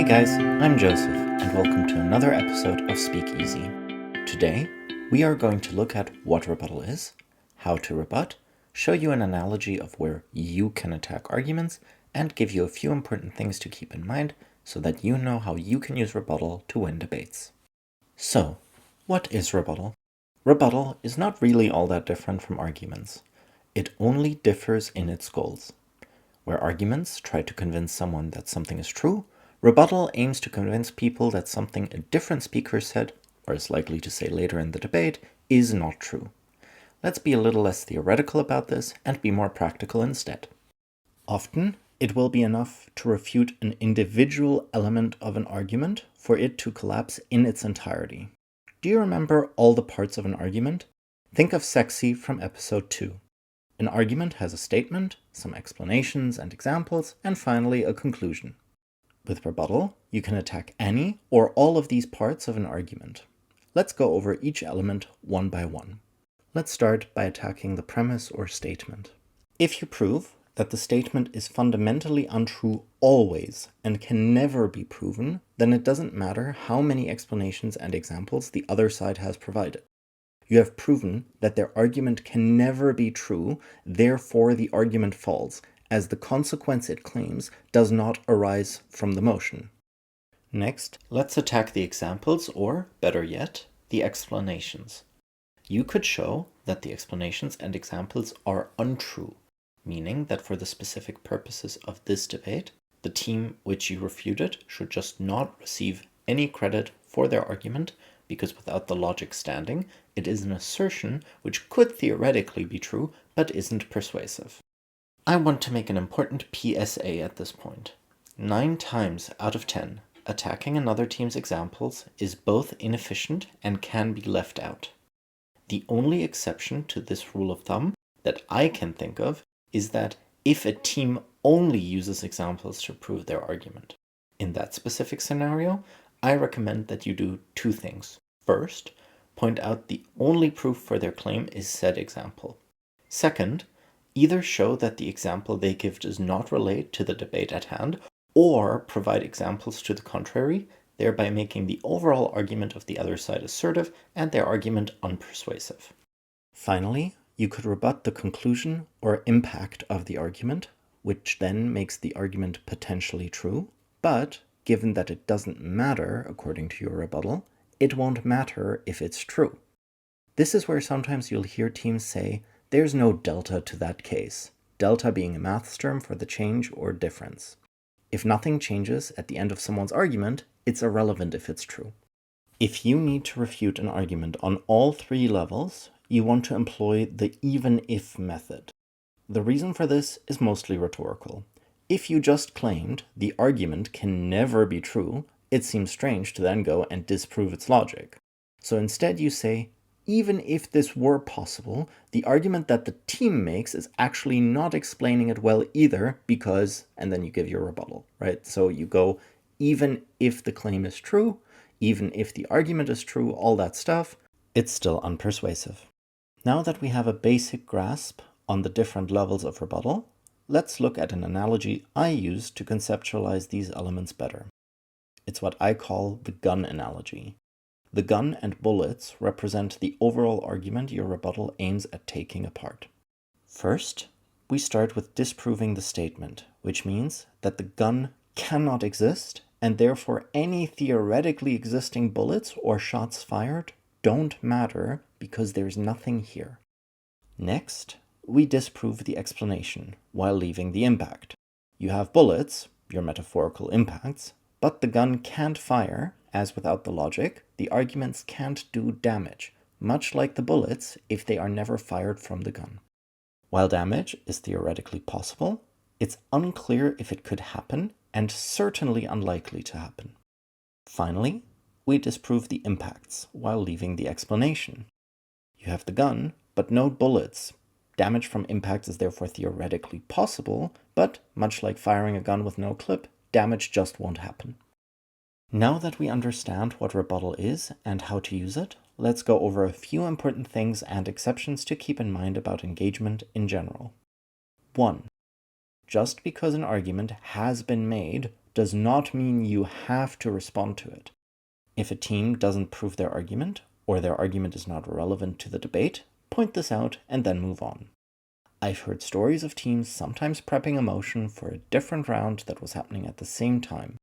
guys, I'm Joseph, and welcome to another episode of Speak Easy. Today, we are going to look at what rebuttal is, how to rebut, show you an analogy of where you can attack arguments, and give you a few important things to keep in mind so that you know how you can use rebuttal to win debates. So, what is rebuttal? Rebuttal is not really all that different from arguments. It only differs in its goals. Where arguments try to convince someone that something is true, rebuttal aims to convince people that something a different speaker said, or is likely to say later in the debate, is not true. Let's be a little less theoretical about this and be more practical instead. Often, it will be enough to refute an individual element of an argument for it to collapse in its entirety. Do you remember all the parts of an argument? Think of Sexy from episode 2. An argument has a statement, some explanations and examples, and finally a conclusion. With rebuttal, you can attack any or all of these parts of an argument. Let's go over each element one by one. Let's start by attacking the premise or statement. If you prove that the statement is fundamentally untrue always and can never be proven, then it doesn't matter how many explanations and examples the other side has provided. You have proven that their argument can never be true, therefore the argument falls, as the consequence it claims does not arise from the motion. Next, let's attack the examples, or, better yet, the explanations. You could show that the explanations and examples are untrue, meaning that for the specific purposes of this debate, the team which you refuted should just not receive any credit for their argument, because without the logic standing, it is an assertion which could theoretically be true, but isn't persuasive. I want to make an important PSA at this point. 9 times out of 10, attacking another team's examples is both inefficient and can be left out. The only exception to this rule of thumb that I can think of is that if a team only uses examples to prove their argument. In that specific scenario, I recommend that you do 2 things. First, point out the only proof for their claim is said example. Second, either show that the example they give does not relate to the debate at hand, or provide examples to the contrary, thereby making the overall argument of the other side assertive and their argument unpersuasive. Finally, you could rebut the conclusion or impact of the argument, which then makes the argument potentially true, but given that it doesn't matter, according to your rebuttal, it won't matter if it's true. This is where sometimes you'll hear teams say, there's no delta to that case, delta being a maths term for the change or difference. If nothing changes at the end of someone's argument, it's irrelevant if it's true. If you need to refute an argument on all 3 levels, you want to employ the even-if method. The reason for this is mostly rhetorical. If you just claimed the argument can never be true, it seems strange to then go and disprove its logic. So instead you say, even if this were possible, the argument that the team makes is actually not explaining it well either because, and then you give your rebuttal, right? So you go, even if the claim is true, even if the argument is true, all that stuff, it's still unpersuasive. Now that we have a basic grasp on the different levels of rebuttal, let's look at an analogy I use to conceptualize these elements better. It's what I call the gun analogy. The gun and bullets represent the overall argument your rebuttal aims at taking apart. First, we start with disproving the statement, which means that the gun cannot exist, and therefore any theoretically existing bullets or shots fired don't matter because there's nothing here. Next, we disprove the explanation while leaving the impact. You have bullets, your metaphorical impacts, but the gun can't fire, as without the logic, the arguments can't do damage, much like the bullets if they are never fired from the gun. While damage is theoretically possible, it's unclear if it could happen and certainly unlikely to happen. Finally, we disprove the impacts while leaving the explanation. You have the gun, but no bullets. Damage from impacts is therefore theoretically possible, but much like firing a gun with no clip, damage just won't happen. Now that we understand what rebuttal is and how to use it, let's go over a few important things and exceptions to keep in mind about engagement in general. 1. Just because an argument has been made does not mean you have to respond to it. If a team doesn't prove their argument, or their argument is not relevant to the debate, point this out and then move on. I've heard stories of teams sometimes prepping a motion for a different round that was happening at the same time.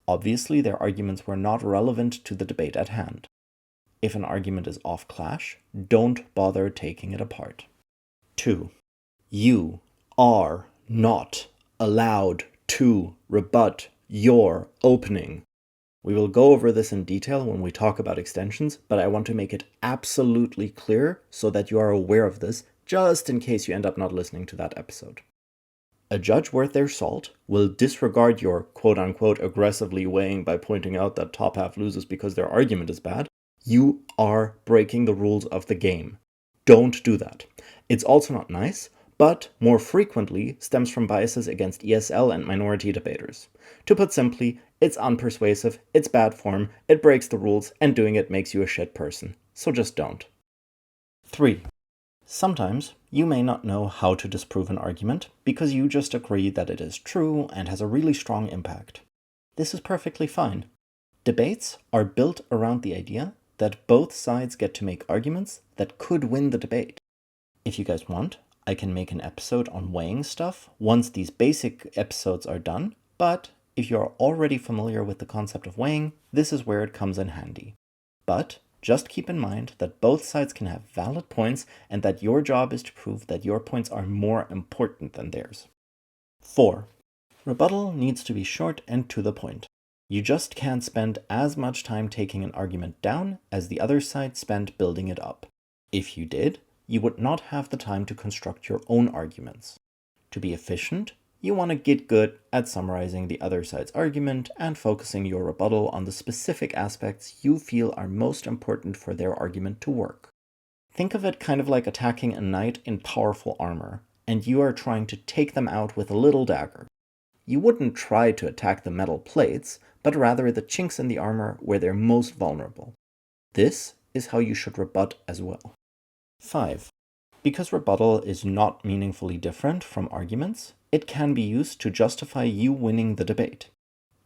Obviously, their arguments were not relevant to the debate at hand. If an argument is off-clash, don't bother taking it apart. 2. You are not allowed to rebut your opening. We will go over this in detail when we talk about extensions, but I want to make it absolutely clear so that you are aware of this, just in case you end up not listening to that episode. A judge worth their salt will disregard your quote-unquote aggressively weighing by pointing out that top half loses because their argument is bad. You are breaking the rules of the game. Don't do that. It's also not nice, but more frequently stems from biases against ESL and minority debaters. To put simply, it's unpersuasive, it's bad form, it breaks the rules, and doing it makes you a shit person. So just don't. 3. Sometimes you may not know how to disprove an argument because you just agree that it is true and has a really strong impact. This is perfectly fine. Debates are built around the idea that both sides get to make arguments that could win the debate. If you guys want, I can make an episode on weighing stuff once these basic episodes are done, but if you're already familiar with the concept of weighing, this is where it comes in handy. But just keep in mind that both sides can have valid points and that your job is to prove that your points are more important than theirs. 4. Rebuttal needs to be short and to the point. You just can't spend as much time taking an argument down as the other side spent building it up. If you did, you would not have the time to construct your own arguments. To be efficient, you want to get good at summarizing the other side's argument and focusing your rebuttal on the specific aspects you feel are most important for their argument to work. Think of it kind of like attacking a knight in powerful armor, and you are trying to take them out with a little dagger. You wouldn't try to attack the metal plates, but rather the chinks in the armor where they're most vulnerable. This is how you should rebut as well. 5. Because rebuttal is not meaningfully different from arguments, it can be used to justify you winning the debate,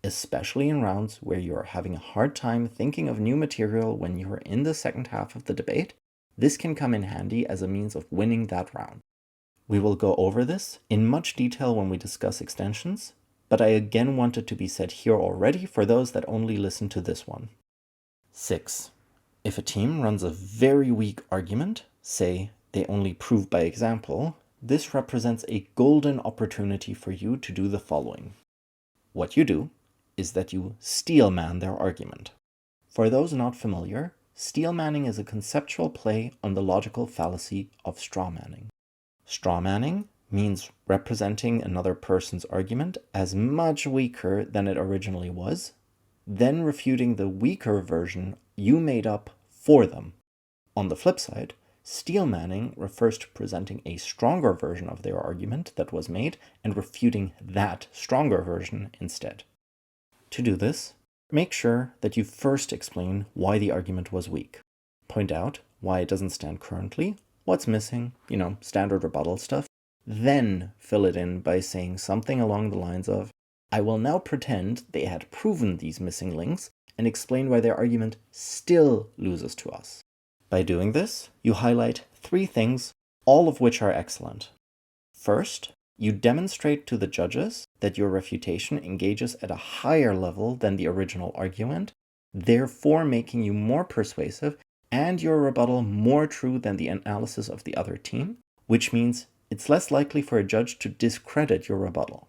especially in rounds where you are having a hard time thinking of new material when you are in the second half of the debate. This can come in handy as a means of winning that round. We will go over this in much detail when we discuss extensions, but I again want it to be said here already for those that only listen to this one. 6. If a team runs a very weak argument, say they only prove by example, this represents a golden opportunity for you to do the following. What you do is that you steelman their argument. For those not familiar, steelmanning is a conceptual play on the logical fallacy of strawmanning. Strawmanning means representing another person's argument as much weaker than it originally was, then refuting the weaker version you made up for them. On the flip side, steelmanning refers to presenting a stronger version of their argument that was made and refuting that stronger version instead. To do this, make sure that you first explain why the argument was weak. Point out why it doesn't stand currently, what's missing, standard rebuttal stuff. Then fill it in by saying something along the lines of, I will now pretend they had proven these missing links and explain why their argument still loses to us. By doing this, you highlight 3 things, all of which are excellent. First, you demonstrate to the judges that your refutation engages at a higher level than the original argument, therefore making you more persuasive and your rebuttal more true than the analysis of the other team, which means it's less likely for a judge to discredit your rebuttal.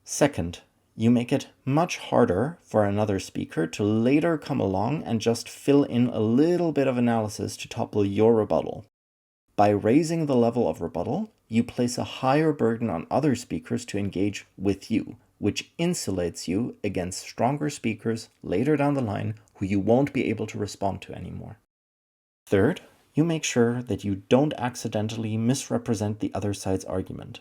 Second, you make it much harder for another speaker to later come along and just fill in a little bit of analysis to topple your rebuttal. By raising the level of rebuttal, you place a higher burden on other speakers to engage with you, which insulates you against stronger speakers later down the line who you won't be able to respond to anymore. Third, you make sure that you don't accidentally misrepresent the other side's argument.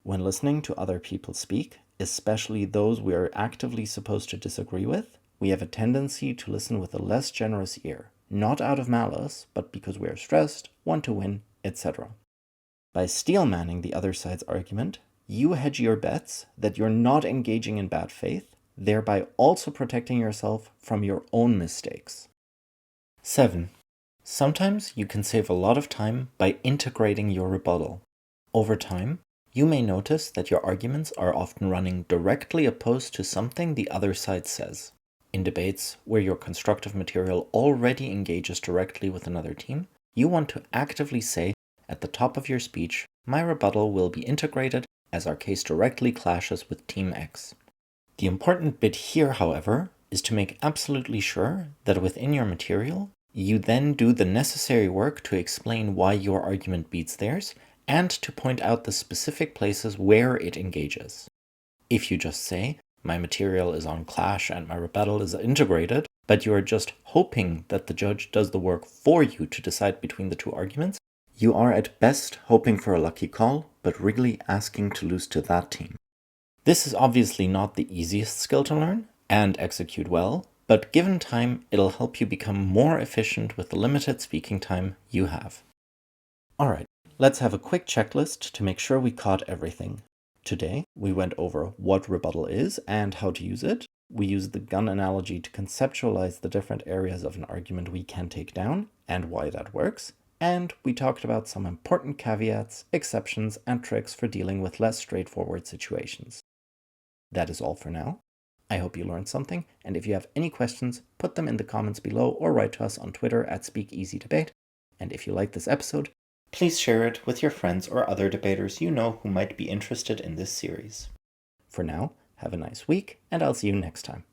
When listening to other people speak, especially those we are actively supposed to disagree with, we have a tendency to listen with a less generous ear, not out of malice, but because we are stressed, want to win, etc. By steelmanning the other side's argument, you hedge your bets that you're not engaging in bad faith, thereby also protecting yourself from your own mistakes. 7. Sometimes you can save a lot of time by integrating your rebuttal. Over time, you may notice that your arguments are often running directly opposed to something the other side says. In debates where your constructive material already engages directly with another team, you want to actively say at the top of your speech, "My rebuttal will be integrated as our case directly clashes with Team X." The important bit here, however, is to make absolutely sure that within your material, you then do the necessary work to explain why your argument beats theirs and to point out the specific places where it engages. If you just say, "My material is on clash and my rebuttal is integrated," but you are just hoping that the judge does the work for you to decide between the two arguments, you are at best hoping for a lucky call, but really asking to lose to that team. This is obviously not the easiest skill to learn and execute well, but given time, it'll help you become more efficient with the limited speaking time you have. Alright, let's have a quick checklist to make sure we caught everything. Today, we went over what rebuttal is and how to use it. We used the gun analogy to conceptualize the different areas of an argument we can take down and why that works. And we talked about some important caveats, exceptions, and tricks for dealing with less straightforward situations. That is all for now. I hope you learned something, and if you have any questions, put them in the comments below or write to us on Twitter at SpeakEasyDebate. And if you like this episode, please share it with your friends or other debaters you know who might be interested in this series. For now, have a nice week, and I'll see you next time.